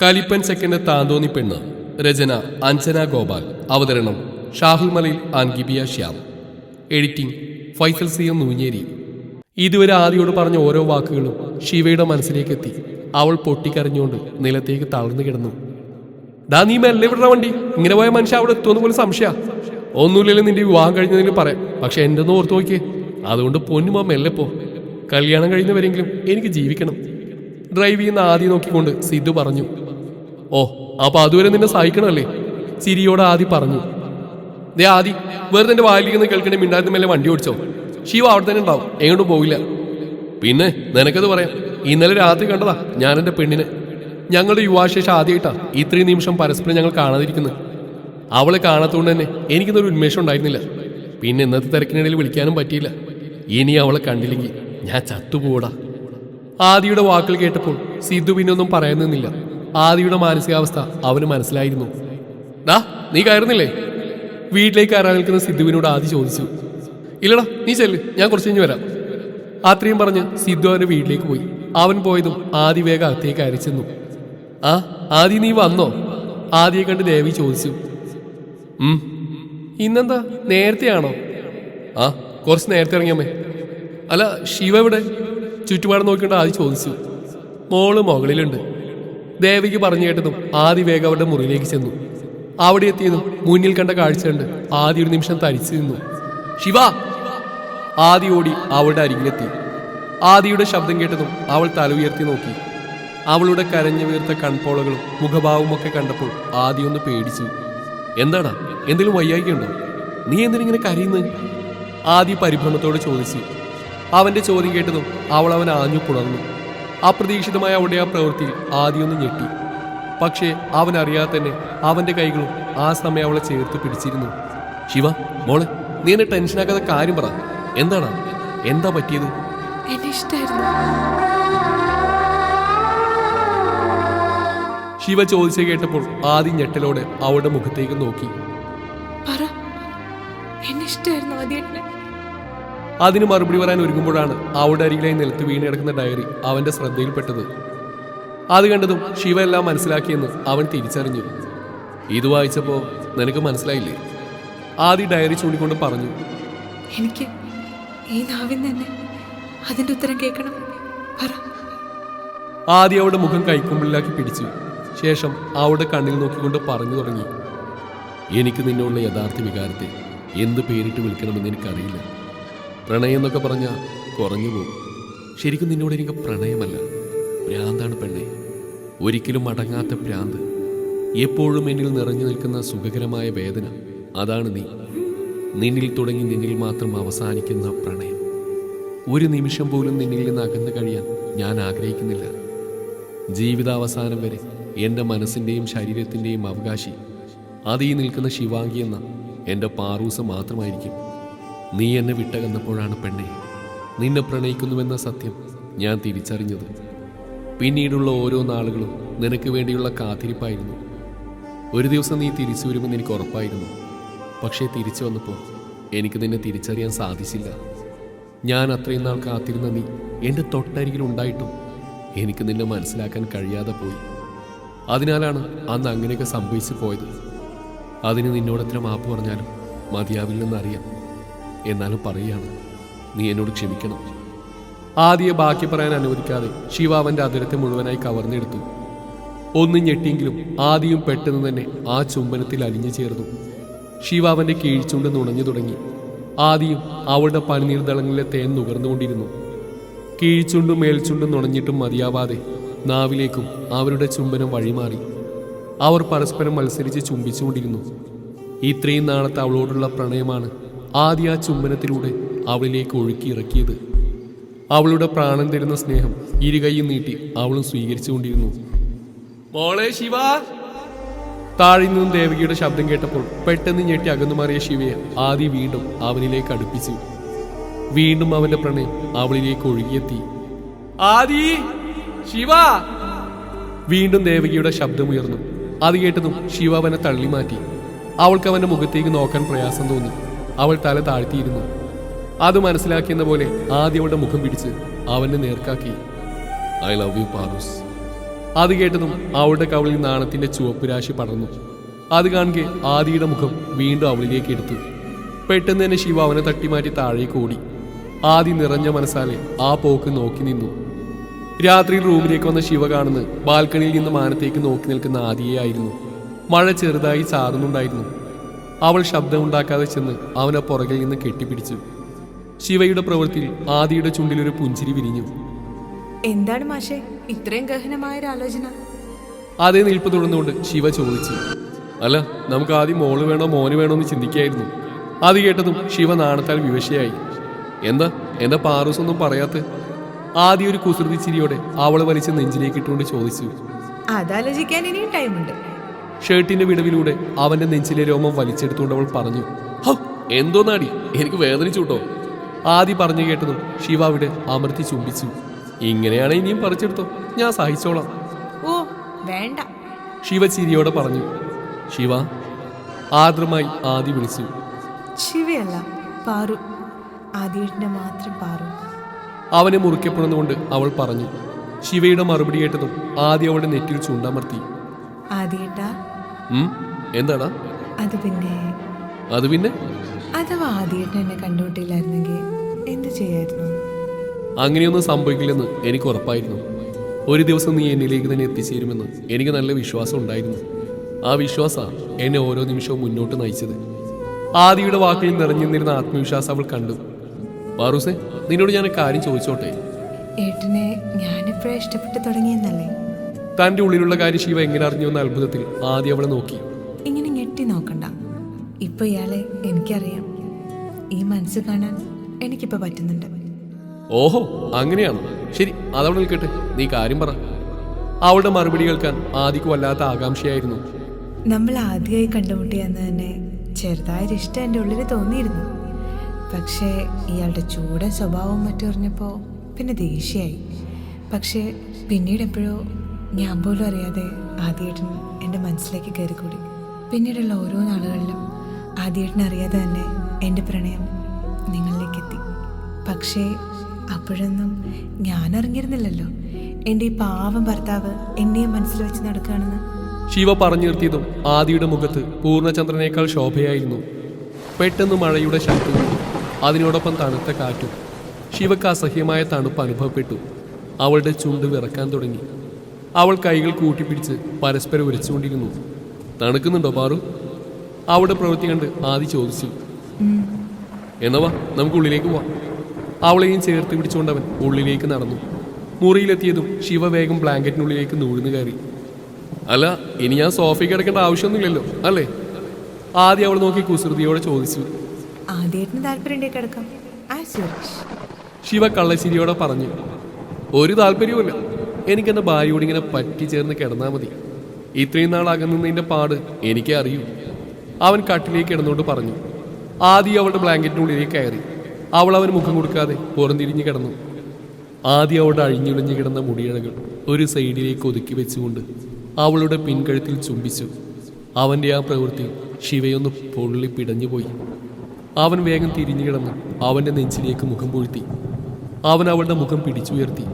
കലിപ്പൻ second താന്തോന്നി പെണ്ണ്. രചന അഞ്ജന ഗോപാൽ. അവതരണം ഷാഹുൽ മലയിൽ ആൻഗിബിയ ശ്യാം. എഡിറ്റിംഗ് ഫൈസൽ സിയം നൂഞ്ഞേരി. ഇതുവരെ ആദിയോട് പറഞ്ഞ ഓരോ വാക്കുകളും ശിവയുടെ മനസ്സിലേക്കെത്തി. അവൾ പൊട്ടിക്കരഞ്ഞുകൊണ്ട് നിലത്തേക്ക് തളർന്നു കിടന്നു. ഡാ, നീ മെല്ലെ വിടണ വണ്ടി. ഇങ്ങനെ പോയ മനുഷ്യ അവിടെ എത്തുമെന്ന് പോലും സംശയ. ഒന്നുമില്ലല്ലോ നിന്റെ വിവാഹം കഴിഞ്ഞതിൽ പറയാം. പക്ഷെ എൻ്റെ ഒന്ന് ഓർത്ത് നോക്കിയേ. അതുകൊണ്ട് പൊന്നുമോ മെല്ലെ പോ. കല്യാണം കഴിയുന്നവരെങ്കിലും എനിക്ക് ജീവിക്കണം. ഡ്രൈവ് ചെയ്യുന്ന ആദി നോക്കിക്കൊണ്ട് സിദ്ധു പറഞ്ഞു. ഓ, അപ്പൊ അതുവരെ നിന്നെ സഹിക്കണമല്ലേ? ചിരിയോടെ ആദി പറഞ്ഞു. ദേ ആദി, വെറുതെ എന്റെ വായിലിരിക്കുന്ന കേൾക്കണേ മിണ്ടായിരുന്നു മേലെ വണ്ടി ഓടിച്ചോ. ശിവ അവിടെ തന്നെ ഉണ്ടാവും, എങ്ങോട്ടും പോവില്ല. പിന്നെ നിനക്കത് പറയാം. ഇന്നലെ രാത്രി കണ്ടതാ ഞാൻ എൻ്റെ പെണ്ണിനെ. ഞങ്ങളുടെ യുവാശേഷം ആദ്യമായിട്ടാ ഇത്രയും നിമിഷം പരസ്പരം ഞങ്ങൾ കാണാതിരിക്കുന്നത്. അവളെ കാണാത്തതുകൊണ്ട് തന്നെ എനിക്കിന്നൊരു ഉന്മേഷം ഉണ്ടായിരുന്നില്ല. പിന്നെ ഇന്നത്തെ തിരക്കിനിടയിൽ വിളിക്കാനും പറ്റിയില്ല. ഇനി അവളെ കണ്ടില്ലെങ്കിൽ ഞാൻ ചത്തുപോടാ. ആദിയുടെ വാക്കുകൾ കേട്ടപ്പോൾ സിദ്ധു പിന്നൊന്നും പറയാൻ നിന്നില്ല. ആദിയുടെ മാനസികാവസ്ഥ അവന് മനസ്സിലായിരുന്നു. ഡാ, നീ കയറുന്നില്ലേ? വീട്ടിലേക്ക് കയറാൻ നിൽക്കുന്ന സിദ്ധുവിനോട് ആദി ചോദിച്ചു. ഇല്ലടാ, നീ ചെല്ല്, ഞാൻ കുറച്ച് കഴിഞ്ഞ് വരാം. അത്രയും പറഞ്ഞ് സിദ്ധു അവന്റെ വീട്ടിലേക്ക് പോയി. അവൻ പോയതും ആദി വേഗം അകത്തേക്ക് കയറി ചെന്നു. ആ ആദി, നീ വന്നോ? ആദിയെ കണ്ട് ദേവി ചോദിച്ചു. ഇന്നെന്താ നേരത്തെയാണോ? ആ, കുറച്ച് നേരത്തെ ഇറങ്ങിയമ്മേ. അല്ല, ശിവ എവിടെ? ചുറ്റുപാട് നോക്കിയിട്ട് ആദി ചോദിച്ചു. മോള് മുകളിലുണ്ട്. ദേവിക്ക് പറഞ്ഞു കേട്ടതും ആദി വേഗം അവരുടെ മുറിയിലേക്ക് ചെന്നു. അവിടെ എത്തിയതും മുന്നിൽ കണ്ട കാഴ്ച കണ്ട് ആദി ഒരു നിമിഷം തരിച്ചു നിന്നു. ശിവ! ആദി ഓടി അവളുടെ അരികിലെത്തി. ആദിയുടെ ശബ്ദം കേട്ടതും അവൾ തല ഉയർത്തി നോക്കി. അവളുടെ കരഞ്ഞു വീർത്ത കൺപോളകളും മുഖഭാവവും ഒക്കെ കണ്ടപ്പോൾ ആദി ഒന്ന് പേടിച്ചു. എന്താടാ, എന്തെങ്കിലും വയ്യായിക്കുണ്ടോ? നീ എന്തിനിങ്ങനെ കരയുന്നത്? ആദി പരിഭ്രമത്തോട് ചോദിച്ചു. അവന്റെ ചോദ്യം കേട്ടതും അവൻ ആഞ്ഞു പുണർന്നു. അപ്രതീക്ഷിതമായ അവളുടെ ആ പ്രവൃത്തിയിൽ ആദ്യമൊന്ന് ഞെട്ടി. പക്ഷേ അവൻ അറിയാതെ തന്നെ അവന്റെ കൈകളും ആ സമയം അവളെ ചേർത്ത് പിടിച്ചിരുന്നു. ശിവ, മോളെ, നീ എന്നെ ടെൻഷനാക്കാതെ കാര്യം പറ. എന്താണ്? എന്താ പറ്റിയത്? ശിവ ചോദിച്ചു കേട്ടപ്പോൾ ആദ്യം ഞെട്ടലോടെ അവളുടെ മുഖത്തേക്ക് നോക്കി. അതിന് മറുപടി പറയാൻ ഒരുങ്ങുമ്പോഴാണ് അവളുടെ അരികിലായി നിലത്ത് വീണ് കിടക്കുന്ന ഡയറി അവന്റെ ശ്രദ്ധയിൽപ്പെട്ടത്. അത് കണ്ടതും ശിവ എല്ലാം മനസ്സിലാക്കിയെന്ന് അവൻ തിരിച്ചറിഞ്ഞു. ഇത് വായിച്ചപ്പോ നിനക്ക് മനസ്സിലായില്ലേ? ആദ്യ ഡയറി ചൂണ്ടിക്കൊണ്ട് പറഞ്ഞു. എനിക്ക് ഈ നാവിൽ തന്നെ അതിന്റെ ഉത്തരം കേൾക്കണം. ആദ്യം അവളുടെ മുഖം കൈക്കുമ്പിളിലാക്കി പിടിച്ചു. ശേഷം അവളുടെ കണ്ണിൽ നോക്കിക്കൊണ്ട് പറഞ്ഞു തുടങ്ങി. എനിക്ക് നിന്നുള്ള യഥാർത്ഥ വികാരത്തെ എന്ത് പേരിട്ട് വിളിക്കണമെന്ന് എനിക്കറിയില്ല. പ്രണയം എന്നൊക്കെ പറഞ്ഞാൽ കുറഞ്ഞു പോകും. ശരിക്കും നിന്നോട് എനിക്ക് പ്രണയമല്ല, ഭ്രാന്താണ് പെണ്ണെ. ഒരിക്കലും അടങ്ങാത്ത ഭ്രാന്ത്, എപ്പോഴും എന്നിൽ നിറഞ്ഞു നിൽക്കുന്ന സുഖകരമായ വേദന. അതാണ് നീ. നിന്നിൽ തുടങ്ങി നിന്നിൽ മാത്രം അവസാനിക്കുന്ന പ്രണയം. ഒരു നിമിഷം പോലും നിന്നിൽ നിന്ന് അകന്നു കഴിയാൻ ഞാൻ ആഗ്രഹിക്കുന്നില്ല. ജീവിതാവസാനം വരെ എൻ്റെ മനസ്സിൻ്റെയും ശരീരത്തിൻ്റെയും അവകാശി അതീ നിൽക്കുന്ന ശിവാംഗി എന്ന എൻ്റെ പാറൂസ് മാത്രമായിരിക്കും. നീ എന്നെ വിട്ടകന്നപ്പോഴാണ് പെണ്ണെ നിന്നെ പ്രണയിക്കുന്നുവെന്ന സത്യം ഞാൻ തിരിച്ചറിഞ്ഞത്. പിന്നീടുള്ള ഓരോ നാളുകളും നിനക്ക് വേണ്ടിയുള്ള കാത്തിരിപ്പായിരുന്നു. ഒരു ദിവസം നീ തിരിച്ചു വരുമെന്ന് എനിക്ക് ഉറപ്പായിരുന്നു. പക്ഷേ തിരിച്ചു വന്നപ്പോൾ എനിക്ക് നിന്നെ തിരിച്ചറിയാൻ സാധിച്ചില്ല. ഞാൻ അത്രയും നാൾ കാത്തിരുന്ന നീ എൻ്റെ തൊട്ടരികിൽ ഉണ്ടായിട്ടും എനിക്ക് നിന്നെ മനസ്സിലാക്കാൻ കഴിയാതെ പോയി. അതിനാലാണ് അന്ന് അങ്ങനെയൊക്കെ സംഭവിച്ചു പോയത്. അതിന് നിന്നോടെത്ര മാപ്പ് പറഞ്ഞാലും മതിയാവില്ലെന്നറിയാം. എന്നാലും പറയുകയാണ്, നീ എന്നോട് ക്ഷമിക്കണം. ആദിയെ ബാക്കി പറയാൻ അനുവദിക്കാതെ ശിവ അവന്റെ അതിരത്തെ മുഴുവനായി കവർന്നെടുത്തു. ഒന്നും ഞെട്ടിയെങ്കിലും ആദിയും പെട്ടെന്ന് തന്നെ ആ ചുംബനത്തിൽ അലിഞ്ഞു ചേർന്നു. ശിവ അവന്റെ കീഴ്ച്ചുണ്ട് നുണഞ്ഞു തുടങ്ങി. ആദിയും അവളുടെ പനിനീർദളങ്ങളിലെ തേൻ നുകർന്നുകൊണ്ടിരുന്നു. കീഴ്ച്ചുണ്ടും മേൽച്ചുണ്ടും നുണഞ്ഞിട്ടും മതിയാവാതെ നാവിലേക്കും അവരുടെ ചുംബനം വഴിമാറി. അവർ പരസ്പരം മത്സരിച്ച് ചുംബിച്ചുകൊണ്ടിരുന്നു. ഇത്രയും നാളത്തെ അവളോടുള്ള പ്രണയമാണ് ആദ്യ ആ ചുംബനത്തിലൂടെ അവളിലേക്ക് ഒഴുക്കിയിറക്കിയത്. അവളുടെ പ്രാണൻ തരുന്ന സ്നേഹം ഇരുകൈയും നീട്ടി അവളും സ്വീകരിച്ചുകൊണ്ടിരുന്നു. മോളെ ശിവ! താഴെ നിന്നും ദേവകിയുടെ ശബ്ദം കേട്ടപ്പോൾ പെട്ടെന്ന് ഞെട്ടി അകന്നു മാറിയ ശിവയെ ആദി വീണ്ടും അവനിലേക്ക് അടുപ്പിച്ചു. വീണ്ടും അവന്റെ പ്രണയം അവളിലേക്ക് ഒഴുകിയെത്തി. ആദി! ശിവ! വീണ്ടും ദേവകിയുടെ ശബ്ദമുയർന്നു. അത് കേട്ടതും ശിവ അവനെ തള്ളി മാറ്റി. അവൾക്ക് അവന്റെ മുഖത്തേക്ക് നോക്കാൻ പ്രയാസം തോന്നി. അവൾ തല താഴ്ത്തിയിരുന്നു. അത് മനസ്സിലാക്കിയെന്ന പോലെ ആദ്യം അവളുടെ മുഖം പിടിച്ച് അവനെ നേർക്കാക്കി. I love you പാറൂസ്. അത് കേട്ടതും അവളുടെ കവളിൽ നാണത്തിന്റെ ചുവപ്പ് രാശി പടർന്നു. അത് കാണുക ആദിയുടെ മുഖം വീണ്ടും അവളിലേക്ക് എടുത്തു. പെട്ടെന്ന് തന്നെ ശിവ അവനെ തട്ടിമാറ്റി താഴേക്ക് ഓടി. ആദി നിറഞ്ഞ മനസ്സാലെ ആ പോക്ക് നോക്കി നിന്നു. രാത്രിയിൽ റൂമിലേക്ക് വന്ന ശിവ കാണുന്ന ബാൽക്കണിയിൽ നിന്ന് മാനത്തേക്ക് നോക്കി നിൽക്കുന്ന ആദിയെ ആയിരുന്നു. മഴ ചെറുതായി ചാറുന്നുണ്ടായിരുന്നു. അവൾ ശബ്ദമുണ്ടാക്കാതെ ചെന്ന് അവനെ പുറകിൽ നിന്ന് കെട്ടിപ്പിടിച്ചു. ശിവയുടെ പ്രവൃത്തിയിൽ ആദിയുടെ ചുണ്ടിലൊരു പുഞ്ചിരി വിരിഞ്ഞു. എന്താണ് മാഷെ ഇത്രയും ഗഹനമായൊരു ആലോചന? അതേ നിൽപ്പ് തുടർന്നുകൊണ്ട് ശിവ ചോദിച്ചു. അല്ല, നമുക്ക് ആദ്യം മോള് വേണോ മോന് വേണോ എന്ന് ചിന്തിക്കായിരുന്നു. അത് കേട്ടതും ശിവ നാണത്താൽ വിവശയായി. എന്താ പാറൂസ് ഒന്നും പറയാത്ത? ആദ്യം ഒരു കുസൃതി ചിരിയോടെ അവളെ വലിച്ച് നെഞ്ചിലേക്ക് ഇട്ടുകൊണ്ട് ചോദിച്ചു. അതാലോചിക്കാൻ ഇനിയും ടൈമുണ്ട്. ഷർട്ടിന്റെ വിടവിലൂടെ അവന്റെ നെഞ്ചിലെ രോമം വലിച്ചെടുത്തുകൊണ്ട് അവൾ പറഞ്ഞു. ഹോ, എന്തോ നാടി, എനിക്ക് വേദനിച്ചു കേട്ടോ. ആദി പറഞ്ഞു കേട്ടതും ശിവ അവിടെ അമർത്തി ചുംബിച്ചു. ഇങ്ങനെയാണ് ഇനിയും പറിച്ചെടുത്തോ, ഞാൻ സഹിച്ചോളാം. ഓ വേണ്ട, ശിവ ചിരിയോടെ പറഞ്ഞു. ശിവ, ആദ്രമായി ആദി വിളിച്ചു. ശിവയല്ല, പാറു. ആദ്യേട്ടനെ മാത്രം പാറു. അവനെ മുറുക്കെ പുണർന്നുകൊണ്ട് അവൾ പറഞ്ഞു. ശിവയുടെ മറുപടി കേട്ടതും ആദി അവളുടെ നെറ്റിയിൽ ചുണ്ടമർത്തി. ആദ്യേട്ടാ. എന്താടാ? അത് പിന്നെ അഥവാ ആദ്യേട്ടൻ എന്നെ കണ്ടുമുട്ടില്ലായിരുന്നെങ്കിൽ എന്ത് ചെയ്യായിരുന്നു? അങ്ങനെയൊന്നും സംഭവിക്കില്ലെന്ന് എനിക്ക് ഉറപ്പായിരുന്നു. ഒരു ദിവസം നീ എന്നിലേക്ക് തന്നെ എത്തിച്ചേരുമെന്ന് എനിക്ക് നല്ല വിശ്വാസം ഉണ്ടായിരുന്നു. ആ വിശ്വാസമാണ് എന്നെ ഓരോ നിമിഷവും മുന്നോട്ട് നയിച്ചത്. ആദിയുടെ വാക്കുകളിൽ നിറഞ്ഞിരുന്ന ആത്മവിശ്വാസം അവൾ കണ്ടു. പാറൂസേ, നിന്നോട് ഞാൻ കാര്യം ചോദിച്ചോട്ടെ? ഏട്ടനെ ഞാനിപ്പോഴേ ഇഷ്ടപ്പെട്ട് തുടങ്ങിയെന്നല്ലേ? തന്റെ ഉള്ളിലുള്ള കാര്യം ശിവ എങ്ങനെ അറിഞ്ഞു എന്ന അത്ഭുതത്തിൽ ആദ്യം അവളെ നോക്കി. ഇങ്ങനെ ഞെട്ടി നോക്കണ്ട. ഇപ്പൊ ഇയാളെ എനിക്കറിയാം. ഈ മനസ്സ് കാണാൻ എനിക്കിപ്പോ പറ്റുന്നുണ്ട്. ഓഹോ, അങ്ങനെയാണോ? ശരി, അതവിടെ നിൽക്കട്ടെ, നീ കാര്യം പറ. അവളുടെ മറുപടി കേൾക്കാൻ ആദിക്ക് വല്ലാത്ത ആകാംക്ഷയായിരുന്നു. നമ്മൾ ആദ്യമായി കണ്ടുമുട്ടിയെന്ന് തന്നെ ചെറുതായൊരു ഇഷ്ടം എൻ്റെ ഉള്ളിൽ തോന്നിയിരുന്നു. പക്ഷേ ഇയാളുടെ ചൂടൻ സ്വഭാവവും മറ്റും അറിഞ്ഞപ്പോൾ പിന്നെ ദേഷ്യമായി. പക്ഷേ പിന്നീട് എപ്പോഴോ ഞാൻ പോലും അറിയാതെ ആദ്യേട്ടൻ എൻ്റെ മനസ്സിലേക്ക് കയറിക്കൂടി. പിന്നീടുള്ള ഓരോ നാളുകളിലും ആദ്യേട്ടൻ അറിയാതെ തന്നെ എൻ്റെ പ്രണയം നിങ്ങളിലേക്ക് എത്തി. പക്ഷേ അപ്പോഴൊന്നും ഞാൻ അറിഞ്ഞിരുന്നില്ലല്ലോ എൻ്റെ ഈ പാവം ഭർത്താവ് എന്നെയും മനസ്സിൽ വെച്ച് നടക്കുകയാണെന്ന്. ശിവ പറഞ്ഞു നിർത്തിയതും ആദിയുടെ മുഖത്ത് പൂർണ്ണചന്ദ്രനേക്കാൾ ശോഭയായിരുന്നു. പെട്ടെന്ന് മഴയുടെ ശക്തി, അതിനോടൊപ്പം തണുത്ത കാറ്റും. ശിവക്ക് അസഹ്യമായ തണുപ്പ് അനുഭവപ്പെട്ടു. അവളുടെ ചുണ്ട് വിറക്കാൻ തുടങ്ങി. അവൾ കൈകൾ കൂട്ടിപ്പിടിച്ച് പരസ്പരം ഉരച്ചുകൊണ്ടിരുന്നു. തണുക്കുന്നുണ്ടോ പാറു? അവളുടെ പ്രവൃത്തി കണ്ട് ആദി ചോദിച്ചു. എന്നവാ, നമുക്ക് ഉള്ളിലേക്ക് പോവാം. അവളെയും ചേർത്ത് പിടിച്ചുകൊണ്ടവൻ ഉള്ളിലേക്ക് നടന്നു. മുറിയിലെത്തിയതും ശിവ വേഗം ബ്ലാങ്കറ്റിനുള്ളിലേക്ക് നൂഴ്ന്നു കയറി. അല്ല, ഇനി ഞാൻ സോഫയ്ക്ക് കിടക്കേണ്ട ആവശ്യമൊന്നുമില്ലല്ലോ അല്ലേ? ആദ്യം അവൾ നോക്കി കുസൃതിയോടെ ചോദിച്ചു. ആദ്യേട്ടന് താല്പര്യം കിടക്കാം. ശിവ കള്ളച്ചിരിയോടെ പറഞ്ഞു. ഒരു താല്പര്യവുമില്ല, എനിക്കെൻ്റെ ഭാര്യയോട് ഇങ്ങനെ പറ്റി ചേർന്ന് കിടന്നാൽ മതി. ഇത്രയും നാൾ അകന്നതിൻ്റെ പാട് എനിക്കേ അറിയൂ. അവൻ കട്ടിലേക്ക് കിടന്നുകൊണ്ട് പറഞ്ഞു. ആദ്യം അവളുടെ ബ്ലാങ്കറ്റിനുള്ളിലേക്ക് കയറി. അവൾ അവന് മുഖം കൊടുക്കാതെ പുറംതിരിഞ്ഞ് കിടന്നു. ആദ്യം അവളുടെ അഴിഞ്ഞുളിഞ്ഞ് കിടന്ന മുടിയഴകൾ ഒരു സൈഡിലേക്ക് ഒതുക്കി വെച്ചുകൊണ്ട് അവളുടെ പിൻകഴുത്തിൽ ചുംബിച്ചു. അവൻ്റെ ആ പ്രവൃത്തി ശിവയൊന്ന് പൊള്ളി പിടഞ്ഞുപോയി. അവൻ വേഗം തിരിഞ്ഞു കിടന്ന് അവൻ്റെ നെഞ്ചിലേക്ക് മുഖം പൂഴ്ത്തി. അവൻ അവളുടെ മുഖം പിടിച്ചുയർത്തി.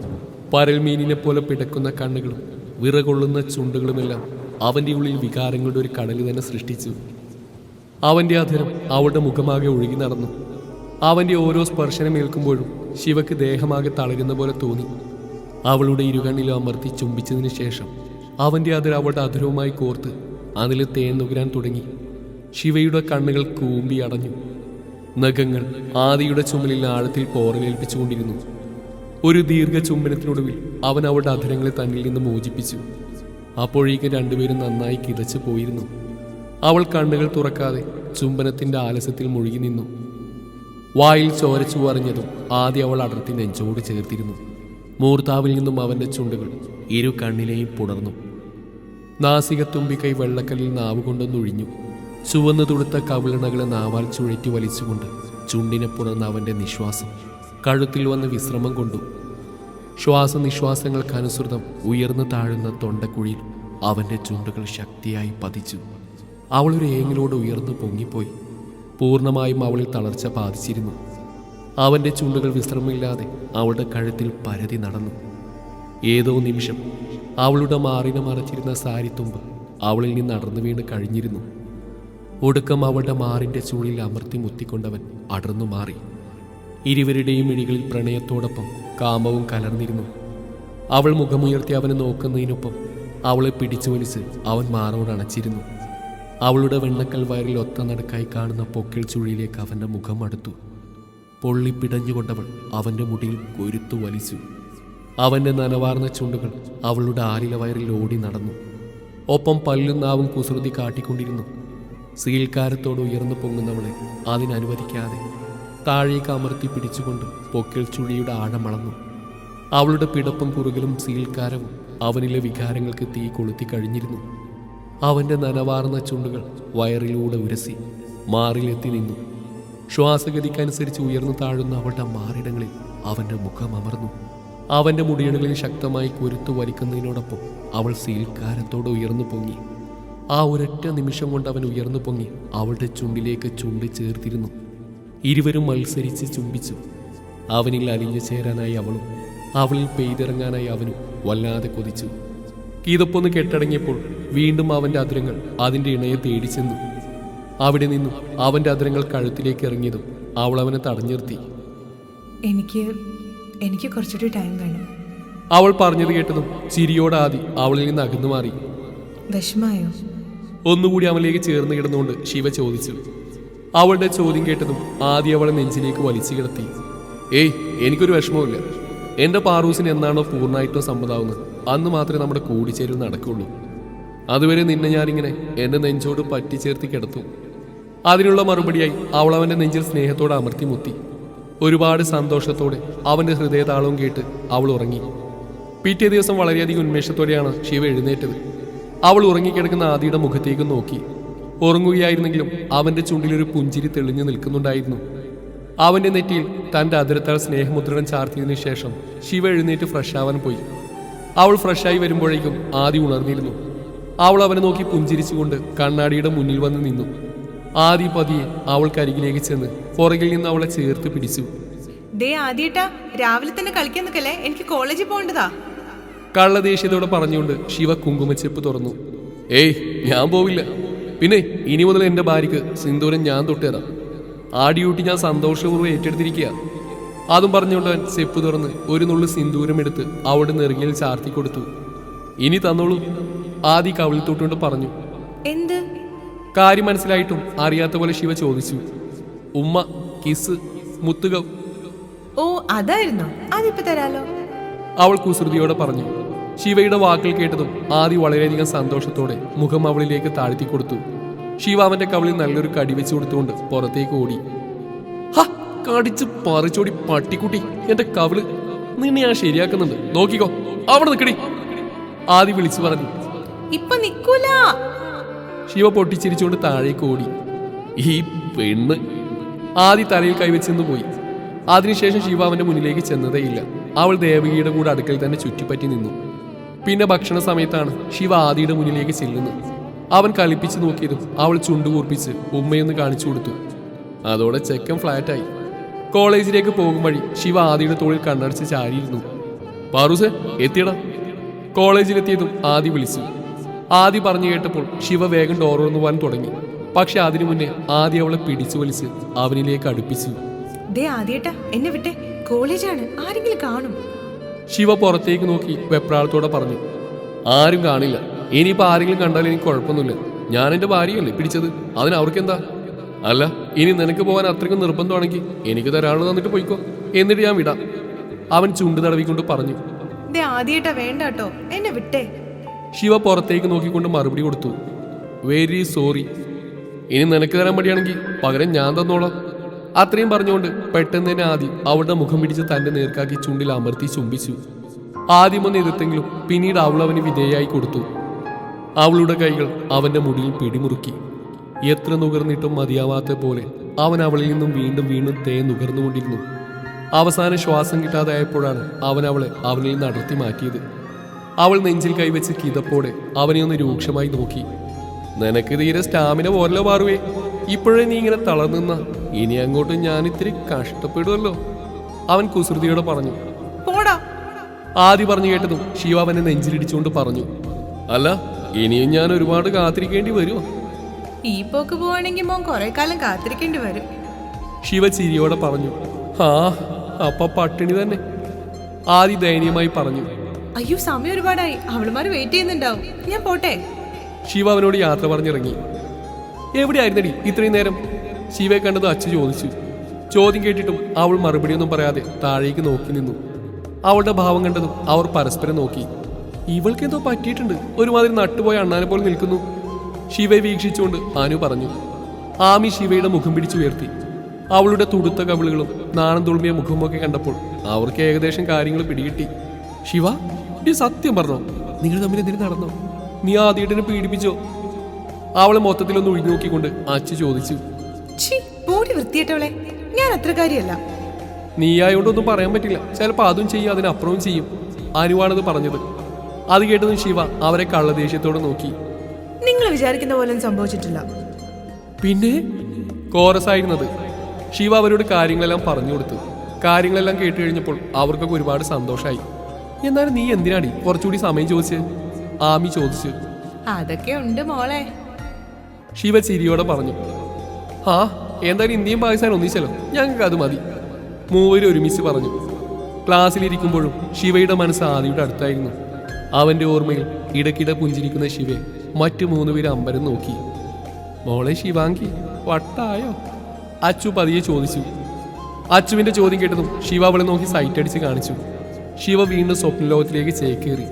പരൽമീനിനെ പോലെ പിടക്കുന്ന കണ്ണുകളും വിറകൊള്ളുന്ന ചുണ്ടുകളുമെല്ലാം അവൻ്റെ ഉള്ളിൽ വികാരങ്ങളുടെ ഒരു കടൽ തന്നെ സൃഷ്ടിച്ചു. അവൻ്റെ അധരം അവളുടെ മുഖമാകെ ഒഴുകി നടന്നു. അവൻ്റെ ഓരോ സ്പർശനമേൽക്കുമ്പോഴും ശിവക്ക് ദേഹമാകെ തളരുന്ന പോലെ തോന്നി. അവളുടെ ഇരുകണ്ണിലും അമർത്തി ചുംബിച്ചതിന് ശേഷം അവൻ്റെ അതിർ അവളുടെ അധരവുമായി കോർത്ത് അതിൽ തേൻ നുകരാൻ തുടങ്ങി. ശിവയുടെ കണ്ണുകൾ കൂമ്പി അടഞ്ഞു. നഖങ്ങൾ ആദിയുടെ ചുമലിൽ ആഴത്തിൽ പോറലേൽപ്പിച്ചുകൊണ്ടിരുന്നു. ഒരു ദീർഘ ചുംബനത്തിനൊടുവിൽ അവൻ അവളുടെ അധരങ്ങളെ തന്നിൽ നിന്ന് മോചിപ്പിച്ചു. അപ്പോഴേക്കും രണ്ടുപേരും നന്നായി കിതച്ചു പോയിരുന്നു. അവൾ കണ്ണുകൾ തുറക്കാതെ ചുംബനത്തിൻ്റെ ആലസ്യത്തിൽ മുഴുകി നിന്നു. വായിൽ ചോരച്ചു അറിഞ്ഞതും ആദ്യം അവൾ അടർത്തി നെഞ്ചോട് ചേർത്തിരുന്നു. മൂർത്താവിൽ നിന്നും അവൻ്റെ ചുണ്ടുകൾ ഇരു കണ്ണിനെയും പുണർന്നു. നാസികത്തുമ്പിക്കൈ വെള്ളക്കല്ലിൽ നാവുകൊണ്ടൊന്നൊഴിഞ്ഞു. ചുവന്നു തുടുത്ത കവിളണകളെ നാവാൽ ചുഴറ്റി വലിച്ചുകൊണ്ട് ചുണ്ടിനെ പുണർന്ന അവൻ്റെ നിശ്വാസം കഴുത്തിൽ വന്ന് വിശ്രമം കൊണ്ടു. ശ്വാസനിശ്വാസങ്ങൾക്കനുസൃതം ഉയർന്നു താഴുന്ന തൊണ്ടക്കുഴിയിൽ അവൻ്റെ ചുണ്ടുകൾ ശക്തിയായി പതിച്ചു. അവളൊരു ഏങ്ങിലോട് ഉയർന്നു പൊങ്ങിപ്പോയി. പൂർണ്ണമായും അവളിൽ തളർച്ച ബാധിച്ചിരുന്നു. അവൻ്റെ ചുണ്ടുകൾ വിശ്രമമില്ലാതെ അവളുടെ കഴുത്തിൽ പരതി നടന്നു. ഏതോ നിമിഷം അവളുടെ മാറിനെ മറച്ചിരുന്ന സാരിത്തുമ്പ് അവളിൽ നിന്ന് അടർന്നു വീണ് കഴിഞ്ഞിരുന്നു. ഒടുക്കം അവളുടെ മാറിൻ്റെ ചുഴിൽ അമർത്തി മുത്തിക്കൊണ്ടവൻ അടർന്നു മാറി. ഇരുവരുടെയും ഇടികളിൽ പ്രണയത്തോടൊപ്പം കാമവും കലർന്നിരുന്നു. അവൾ മുഖമുയർത്തി അവനെ നോക്കുന്നതിനൊപ്പം അവളെ പിടിച്ചു വലിച്ച് അവൻ മാറോട് അണച്ചിരുന്നു. അവളുടെ വെണ്ണക്കൽ വയറിൽ ഒത്ത നടക്കായി കാണുന്ന പൊക്കിൾ ചുഴിയിലേക്ക് അവൻ്റെ മുഖം അടുത്തു. പൊള്ളിപ്പിടഞ്ഞുകൊണ്ടവൾ അവൻ്റെ മുടിയിൽ കൊരുത്തു വലിച്ചു. അവൻ്റെ നനവാർന്ന ചുണ്ടുകൾ അവളുടെ ആലില വയറിൽ ഓടി നടന്നു. ഒപ്പം പല്ലും നാവും കുസൃതി കാട്ടിക്കൊണ്ടിരുന്നു. സീൽക്കാരത്തോട് ഉയർന്നു പൊങ്ങുന്നവളെ അതിനനുവദിക്കാതെ താഴേക്ക് അമർത്തി പിടിച്ചുകൊണ്ട് പൊക്കിൾ ചുഴിയുടെ ആഴമളന്നു. അവളുടെ പിടപ്പും കുറുകലും സീൽക്കാരവും അവനിലെ വികാരങ്ങൾക്ക് തീ കൊളുത്തി കഴിഞ്ഞിരുന്നു. അവൻ്റെ നനവാർന്ന ചുണ്ടുകൾ വയറിലൂടെ ഉരസി മാറിലെത്തി നിന്നു. ശ്വാസഗതിക്കനുസരിച്ച് ഉയർന്നു താഴുന്ന അവളുടെ മാറിടങ്ങളിൽ അവൻ്റെ മുഖം അമർന്നു. അവൻ്റെ മുടിയണകളിൽ ശക്തമായി കൊരുത്തു വലിക്കുന്നതിനോടൊപ്പം അവൾ സീൽക്കാരത്തോടെ ഉയർന്നു പൊങ്ങി. ആ ഒരൊറ്റ നിമിഷം കൊണ്ട് അവൻ ഉയർന്നു പൊങ്ങി അവളുടെ ചുണ്ടിലേക്ക് ചുണ്ടി ചേർത്തിരുന്നു. ഇരുവരും മത്സരിച്ച് ചുംബിച്ചു. അവനിൽ അലിഞ്ഞു ചേരാനായി അവളും അവളിൽ പെയ്തിറങ്ങാനായി അവനും വല്ലാതെ കൊതിച്ചു. കീതപ്പൊന്ന് കെട്ടടങ്ങിയപ്പോൾ വീണ്ടും അവൻ്റെ അധരങ്ങൾ അതിൻ്റെ ഇണയെ തേടി ചെന്നു. അവിടെ നിന്നും അവൻ്റെ അധരങ്ങൾ കഴുത്തിലേക്ക് ഇറങ്ങിയതും അവൾ അവനെ തടഞ്ഞു നിർത്തി. എനിക്ക് കുറച്ചുകൂടി ടൈം വേണം. അവൾ പറഞ്ഞത് കേട്ടതും ചിരിയോടാദി അവളിൽ നിന്ന് അകന്നു മാറി. വിഷമായോ? ഒന്നുകൂടി അവനിലേക്ക് ചേർന്ന് കിടന്നുകൊണ്ട് ശിവ ചോദിച്ചു. അവളുടെ ചോദ്യം കേട്ടതും ആദി അവളെ നെഞ്ചിലേക്ക് വലിച്ചു കിടത്തി. ഏയ്, എനിക്കൊരു വിഷമവുമില്ല. എൻ്റെ പാറൂസിന് എന്നാണോ പൂർണ്ണമായിട്ടും സമ്മതാവുന്നത് അന്ന് മാത്രമേ നമ്മുടെ കൂടിച്ചേരൽ നടക്കുള്ളൂ. അതുവരെ നിന്നെ ഞാനിങ്ങനെ എൻ്റെ നെഞ്ചോട് പറ്റിച്ചേർത്തി കിടത്തും. അതിനുള്ള മറുപടിയായി അവൾ അവൻ്റെ നെഞ്ചിൽ സ്നേഹത്തോടെ അമർത്തി മുത്തി. ഒരുപാട് സന്തോഷത്തോടെ അവൻ്റെ ഹൃദയതാളവും കേട്ട് അവൾ ഉറങ്ങി. പിറ്റേ ദിവസം വളരെയധികം ഉന്മേഷത്തോടെയാണ് ശിവ എഴുന്നേറ്റത്. അവൾ ഉറങ്ങിക്കിടക്കുന്ന ആദിയുടെ മുഖത്തേക്ക് നോക്കി. ഉറങ്ങുകയായിരുന്നെങ്കിലും അവൻ്റെ ചുണ്ടിലൊരു പുഞ്ചിരി തെളിഞ്ഞു നിൽക്കുന്നുണ്ടായിരുന്നു. അവൻ്റെ നെറ്റിയിൽ തൻ്റെ അതിരത്താൽ സ്നേഹമുദ്രണം ചാർത്തിയതിനു ശേഷം ശിവ എഴുന്നേറ്റ് ഫ്രഷാവാൻ പോയി. അവൾ ഫ്രഷായി വരുമ്പോഴേക്കും ആദി ഉണർന്നിരുന്നു. അവൾ അവനെ നോക്കി പുഞ്ചിരിച്ചുകൊണ്ട് കണ്ണാടിയുടെ മുന്നിൽ വന്ന് നിന്നു. ആദി പതിയെ അവൾക്കരികിലേക്ക് ചെന്ന് പുറകിൽ നിന്ന് അവളെ ചേർത്ത് പിടിച്ചു. ദേ ആദിയേട്ടാ, രാവിലെ തന്നെ കളിക്കാൻ നിൽക്കല്ലേ, എനിക്ക് കോളേജിൽ പോകേണ്ടതാ. കള്ളദേഷ്യത്തോടെ പറഞ്ഞുകൊണ്ട് ശിവ കുങ്കുമച്ചെപ്പ് തുറന്നു. ഏയ്, ഞാൻ പോവില്ല. പിന്നെ ഇനി മുതൽ എൻ്റെ ഭാര്യയ്ക്ക് സിന്ദൂരം ഞാൻ തൊട്ടുതരാം. ആ ഡ്യൂട്ടി ഞാൻ സന്തോഷപൂർവ്വം ഏറ്റെടുത്തിരിക്കുക. അതും പറഞ്ഞുകൊണ്ട് അവൻ ചെപ്പ് തുറന്ന് ഒരു നുള്ളു സിന്ദൂരം എടുത്ത് അവളുടെ നെറുകയിൽ ചാർത്തി കൊടുത്തു. ഇനി തന്നോളൂ, ആദി കവിളിൽ തൊട്ടുകൊണ്ട് പറഞ്ഞു. എന്ത് കാര്യം മനസ്സിലായിട്ടും അറിയാത്ത പോലെ ശിവ ചോദിച്ചു. ഉമ്മ, കിസ്, മുത്തുക. ഓ, അതായിരുന്നോ? അതിപ്പോ തരാലോ. അവൾ കുസൃതിയോടെ പറഞ്ഞു. ശിവയുടെ വാക്കുകൾ കേട്ടതും ആദി വളരെയധികം സന്തോഷത്തോടെ മുഖം അവളിലേക്ക് താഴ്ത്തി കൊടുത്തു. ശിവ അവന്റെ കവിളിൽ നല്ലൊരു കടി വെച്ച് കൊടുത്തുകൊണ്ട് പുറത്തേക്ക് ഓടി. ഹ, കടിച്ച് പറിച്ചോടി പട്ടിക്കുട്ടി, എന്റെ കവിള് നിന്നെ ഞാൻ ശരിയാക്കുന്നുണ്ട്, നോക്കിക്കോ, അവിടെ നിൽക്കടി, ആദി വിളിച്ചു പറഞ്ഞു. ഇപ്പൊ നിക്കൂല. ശിവ പൊട്ടിച്ചിരിച്ചുകൊണ്ട് താഴേക്ക് ഓടി. ഈ പെണ്ണ്, ആദി തലയിൽ കൈവച്ചെന്ന് പോയി. അതിനുശേഷം ശിവ അവന്റെ മുന്നിലേക്ക് ചെന്നതേയില്ല. അവൾ ദേവകിയുടെ കൂടെ അടുക്കൽ തന്നെ ചുറ്റിപ്പറ്റി നിന്നു. പിന്നെ ഭക്ഷണ സമയത്താണ് ശിവ ആദിയുടെ മുന്നിലേക്ക് ചെല്ലുന്നത്. അവൻ കളിപ്പിച്ച് നോക്കിയതും അവൾ ചുണ്ടുകൂർപ്പിച്ച് ഉമ്മയൊന്ന് കാണിച്ചു കൊടുത്തു. അതോടെ ചെക്കൻ ഫ്ലാറ്റായി. കോളേജിലേക്ക് പോകും വഴി ശിവ ആദിയുടെ തോളിൽ കണ്ണടച്ച് ചാരിയിരുന്നു. പാറൂസേ, എത്തിയടാ. കോളേജിലെത്തിയതും ആദി വിളിച്ചു. ആദി പറഞ്ഞു കേട്ടപ്പോൾ ശിവ വേഗം ഡോർ തുറന്നു പോകാൻ തുടങ്ങി. പക്ഷെ അതിനു മുന്നേ ആദി അവളെ പിടിച്ചു വലിച്ച് അവനിലേക്ക് അടുപ്പിച്ചു. ദേ ആദിയേട്ടാ, എന്നെ വിട്ടെ, കോളേജാണ്, ആരെങ്കിലും കാണും. ശിവ പുറത്തേക്ക് നോക്കി വെപ്രാളത്തോടെ പറഞ്ഞു. ആരും കാണില്ല. ഇനിയിപ്പോൾ ആരെങ്കിലും കണ്ടാലും എനിക്ക് കുഴപ്പമൊന്നുമില്ല. ഞാൻ എൻ്റെ ഭാര്യയല്ലേ പിടിച്ചത്, അതിന് അവർക്കെന്താ? അല്ല, ഇനി നിനക്ക് പോകാൻ അത്രയ്ക്കും നിർബന്ധമാണെങ്കിൽ എനിക്ക് തരാനുള്ളത് തന്നിട്ട് പോയിക്കോ, എന്നിട്ട് ഞാൻ വിടാം. അവൻ ചുണ്ടു തടവിക്കൊണ്ട് പറഞ്ഞു. ദേ ആദിയേട്ടാ, വേണ്ട കേട്ടോ, എന്നെ വിട്ടേ. ശിവ പുറത്തേക്ക് നോക്കിക്കൊണ്ട് മറുപടി കൊടുത്തു. Very sorry. ഇനി നിനക്ക് തരാൻ മടിയാണെങ്കിൽ പകരം ഞാൻ തന്നോളാം. അത്രയും പറഞ്ഞുകൊണ്ട് പെട്ടെന്ന് തന്നെ ആദി അവളുടെ മുഖം പിടിച്ച് തന്റെ നേർക്കാക്കി ചുണ്ടിൽ അമർത്തി ചുംബിച്ചു. ആദ്യം ഒന്ന് എതിർത്തെങ്കിലും പിന്നീട് അവൾ അവന് വിധേയായി കൊടുത്തു. അവളുടെ കൈകൾ അവന്റെ മുടിയിൽ പിടിമുറുക്കി. എത്ര നുകർന്നിട്ടും മതിയാവാത്ത പോലെ അവൻ അവളിൽ നിന്നും വീണ്ടും വീണ്ടും നുകർന്നുകൊണ്ടിരുന്നു. അവസാനം ശ്വാസം കിട്ടാതായപ്പോഴാണ് അവൻ അവളെ അവനിൽ നിന്ന് അടർത്തി മാറ്റിയത്. അവൾ നെഞ്ചിൽ കൈവച്ച് കിതപ്പോടെ അവനെ ഒന്ന് രൂക്ഷമായി നോക്കി. നിനക്ക് തീരെ സ്റ്റാമിന പോരല്ലോ മാറുവേ, ഇപ്പോഴേ നീ ഇങ്ങനെ തളർന്നിന്ന ഇനി അങ്ങോട്ട് ഞാൻ ഇത്തിരി കഷ്ടപ്പെടുമല്ലോ, അവൻ കുസൃതിയോടെ പറഞ്ഞു. ആദി പറഞ്ഞു കേട്ടതും ശിവ അവനെ നെഞ്ചിലിടിച്ചുകൊണ്ട് പറഞ്ഞു, അല്ല ഇനിയും ഞാൻ ഒരുപാട് കാത്തിരിക്കേണ്ടി വരുമോ? ഈ പോക്ക് പോവാണെങ്കിൽ മോൻ കുറെ കാലം കാത്തിരിക്കേണ്ടി വരും. ശിവ ചിരിയോടെ പറഞ്ഞു. ആ അപ്പ പട്ടിണി തന്നെ, ആദി ദയനീയമായി പറഞ്ഞു. അയ്യോ സമയം ഒരുപാടായി, അവളുമാര് വെയിറ്റ് ചെയ്യുന്നുണ്ടാവും, ഞാൻ പോട്ടെ. ശിവ അവനോട് യാത്ര പറഞ്ഞിറങ്ങി. എവിടെയായിരുന്നടി ഇത്രയും നേരം? ശിവയെ കണ്ടത് അച്ഛൻ ചോദിച്ചു. ചോദ്യം കേട്ടിട്ടും അവൾ മറുപടിയൊന്നും പറയാതെ താഴേക്ക് നോക്കി നിന്നു. അവളുടെ ഭാവം കണ്ടതും അവർ പരസ്പരം നോക്കി. ഇവൾക്ക് എന്തോ പറ്റിയിട്ടുണ്ട്, ഒരുമാതിരി നട്ടുപോയ അണ്ണാനെ പോലെ നിൽക്കുന്നു. ശിവയെ വീക്ഷിച്ചുകൊണ്ട് അനു പറഞ്ഞു. ആമി ശിവയുടെ മുഖം പിടിച്ചുയർത്തി. അവളുടെ തുടുത്ത കവിളുകളും നാണം തുളുമ്പിയ മുഖമൊക്കെ കണ്ടപ്പോൾ അവർക്ക് ഏകദേശം കാര്യങ്ങൾ പിടികിട്ടി. ശിവ, നീ സത്യം പറഞ്ഞോ? നിങ്ങൾ തമ്മിൽ എന്തിനു നടന്നോ? നീ ആദ്യമായിട്ടിനെ പീഡിപ്പിച്ചോ? അവളെ മൊത്തത്തിലൊന്ന് ഒഴിഞ്ഞു നോക്കിക്കൊണ്ട് അച്ഛൻ ചോദിച്ചു. ബോഡി വൃത്തിയിട്ടവളെ, ഞാൻ അത്ര കാര്യമല്ല. നീയായോണ്ടൊന്നും പറയാൻ പറ്റില്ല, ചിലപ്പോൾ അതും ചെയ്യും അതിനപ്പുറവും ചെയ്യും. അനുവാണത് പറഞ്ഞത്. അത് കേട്ടതും ശിവ അവരെ കള്ളദേഷ്യത്തോടെ നോക്കി. നിങ്ങൾ വിചാരിക്കുന്ന പോലെ സംഭവിച്ചിട്ടില്ല. പിന്നെ കോറസായിരുന്നത്. ശിവ അവരോട് കാര്യങ്ങളെല്ലാം പറഞ്ഞു കൊടുത്തു. കാര്യങ്ങളെല്ലാം കേട്ട് കഴിഞ്ഞപ്പോൾ അവർക്കൊക്കെ ഒരുപാട് സന്തോഷമായി. എന്നാലും നീ എന്തിനാടി കുറച്ചുകൂടി സമയം ചോദിച്ച്? ആമി ചോദിച്ചു. അതൊക്കെ ഉണ്ട് മോളെ, ശിവ ചിരിയോടെ പറഞ്ഞു. ആ എന്തായാലും ഇന്ത്യയും പാകിസ്ഥാനും ഒന്നിച്ചല്ലോ, ഞങ്ങൾക്ക് അത് മതി. മൂവരും ഒരുമിച്ച് പറഞ്ഞു. ക്ലാസ്സിലിരിക്കുമ്പോഴും ശിവയുടെ മനസ്സ് ആദിയുടെ അടുത്തായിരുന്നു. അവന്റെ ഓർമ്മയിൽ ഇടയ്ക്കിടെ പുഞ്ചിരിക്കുന്ന ശിവയെ മറ്റു 3 പേര് അമ്പരം നോക്കി. മോളെ ശിവാങ്കി വട്ടായോ? അച്ചു പതിയെ ചോദിച്ചു. അച്ചുവിന്റെ ചോദ്യം കേട്ടതും ശിവ അവളെ നോക്കി സൈറ്റ് അടിച്ച് കാണിച്ചു. ശിവ വീണ്ടും സ്വപ്നലോകത്തിലേക്ക് ചേക്കേറി.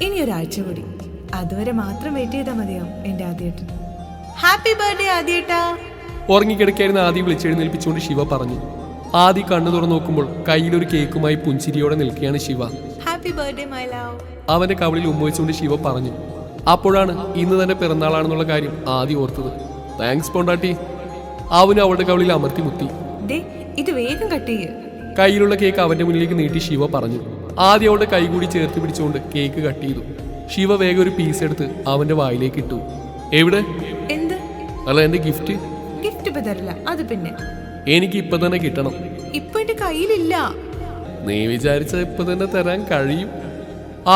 ഇനി ഒരാഴ്ച കൂടി, അതുവരെ മാത്രം വെയിറ്റ് ചെയ്താൽ മതിയാവും എന്റെ ആദ്യേട്ടൻ. ഹാപ്പി ബർത്ത്ഡേ ആദ്യേട്ടാ. ഉറങ്ങിക്കിടക്കായിരുന്ന ആദി വിളിച്ചെഴുന്നേൽപ്പിച്ചുകൊണ്ട് ശിവ പറഞ്ഞു. ആദി കണ്ണു തുറന്നു നോക്കുമ്പോൾ കയ്യിലൊരു കേക്കുമായി പുഞ്ചിരിയോടെ നിൽക്കുകയാണ് Shiva. Happy birthday my love. അവന്റെ കവിളിൽ ഉമ്മവെച്ചുകൊണ്ട് ശിവ പറഞ്ഞു. അപ്പോഴാണ് ഇന്ന് തന്നെ പിറന്നാളാണെന്നുള്ള കാര്യം ആദി ഓർത്തത്. താങ്ക്സ് പൊണ്ടാട്ടി. അവന് അവളുടെ കവിളിൽ അമർത്തി മുത്തി. ഇത് വേഗം കട്ട് ചെയ്യ്. കയ്യിലുള്ള കേക്ക് അവന്റെ മുന്നിലേക്ക് നീട്ടി ശിവ പറഞ്ഞു. ആദ്യം അവളുടെ കൈ കൂടി ചേർത്ത് പിടിച്ചുകൊണ്ട് കേക്ക് കട്ട് ചെയ്തു. ശിവ വേഗം ഒരു പീസ് എടുത്ത് അവന്റെ വായിലേക്ക് ഇട്ടു. എവിടെ? എന്ത്? അല്ല എന്റെ ഗിഫ്റ്റ്. ഗിഫ്റ്റ് ഇപ്പൊ തരില്ല, അത് പിന്നെ. എനിക്ക് ഇപ്പൊ തന്നെ കിട്ടണം. ഇപ്പൊ എന്റെ കയ്യിലില്ല. നീ വിചാരിച്ച ഇപ്പൊ തന്നെ തരാൻ കഴിയും.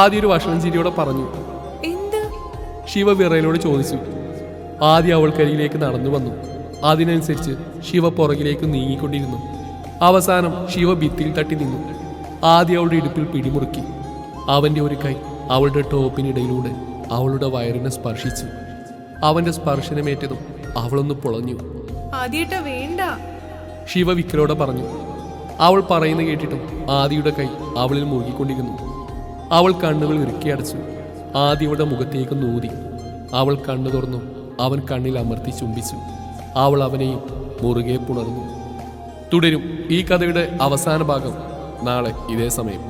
ആദ്യം ഒരു വഷളം ചിരിയോടെ പറഞ്ഞു. എന്ത്? ശിവ വിറയലോട് ചോദിച്ചു. ആദ്യം അവൾക്കരികിലേക്ക് നടന്നു വന്നു. അതിനനുസരിച്ച് ശിവ പുറകിലേക്ക് നീങ്ങിക്കൊണ്ടിരുന്നു. അവസാനം ശിവ ഭിത്തിയിൽ തട്ടി നിന്നു. ആദ്യം അവളുടെ ഇടുപ്പിൽ പിടിമുറുക്കി. അവന്റെ ഒരു കൈ അവളുടെ ടോപ്പിനിടയിലൂടെ അവളുടെ വയറിനെ സ്പർശിച്ചു. അവന്റെ സ്പർശനമേറ്റതും അവളൊന്ന് പൊളഞ്ഞു. ആദ്യേട്ടാ വേണ്ട, ശിവ വിക്കലോടെ പറഞ്ഞു. അവൾ പറയുന്ന കേട്ടിട്ടും ആദിയുടെ കൈ അവളിൽ മുറുകിക്കൊണ്ടിരുന്നു. അവൾ കണ്ണുകൾ ഇറുക്കി അടച്ചു. ആദിയുടെ മുഖത്തേക്ക് നൂതി. അവൾ കണ്ണു തുറന്നു. അവൻ കണ്ണിൽ അമർത്തി ചുംബിച്ചു. അവൾ അവനെയും മുറുകെ പുണർന്നു. തുടരും ഈ കഥയുടെ അവസാന ഭാഗം നാളെ ഇതേ സമയം.